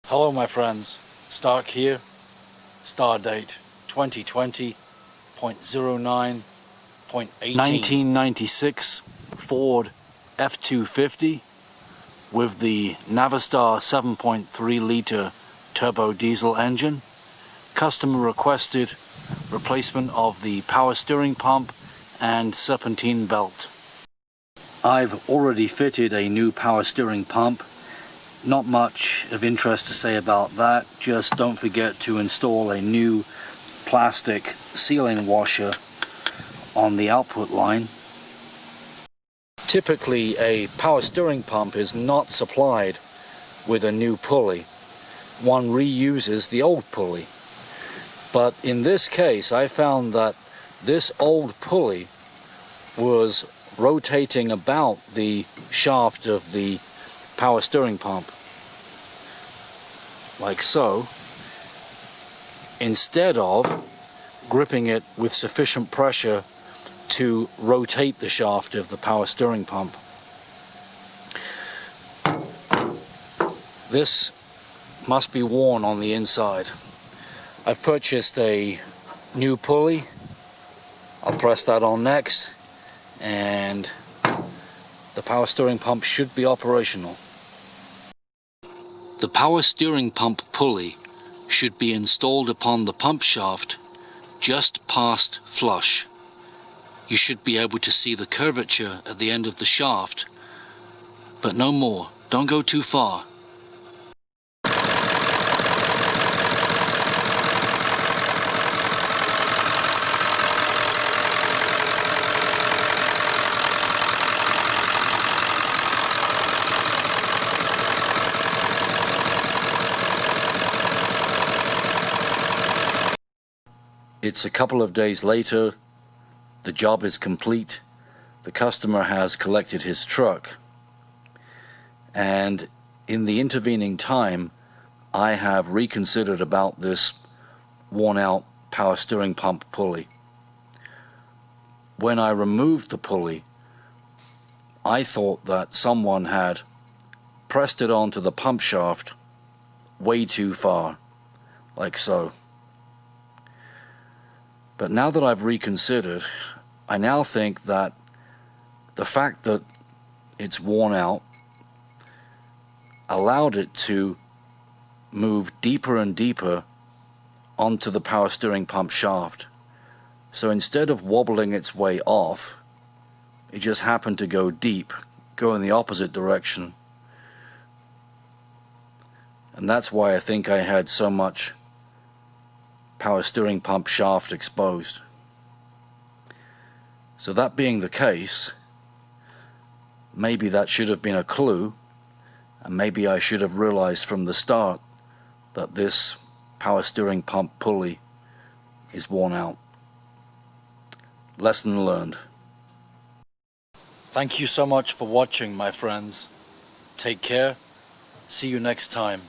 Hello my friends, Stark here, star date 2020.09.18. 1996 Ford F-250 with the Navistar 7.3 litre turbo diesel engine. Customer requested replacement of the power steering pump and serpentine belt. I've already fitted a new power steering pump. Not much of interest to say about that, just don't forget to install a new plastic sealing washer on the output line. Typically a power steering pump is not supplied with a new pulley. One reuses the old pulley. But in this case I found that this old pulley was rotating about the shaft of the power steering pump, like so, instead of gripping it with sufficient pressure to rotate the shaft of the power steering pump. This must be worn on the inside. I've purchased a new pulley. I'll press that on next, and the power steering pump should be operational. The power steering pump pulley should be installed upon the pump shaft just past flush. You should be able to see the curvature at the end of the shaft, but no more. Don't go too far. It's a couple of days later, the job is complete, the customer has collected his truck, and in the intervening time I have reconsidered about this worn out power steering pump pulley. When I removed the pulley, I thought that someone had pressed it onto the pump shaft way too far, like so. But now that I've reconsidered, I now think that the fact that it's worn out allowed it to move deeper and deeper onto the power steering pump shaft. So instead of wobbling its way off, it just happened to go deep, go in the opposite direction. And that's why I think I had so much power steering pump shaft exposed. So that being the case, maybe that should have been a clue, and maybe I should have realized from the start that this power steering pump pulley is worn out. Lesson learned. Thank you so much for watching, my friends. Take care. See you next time.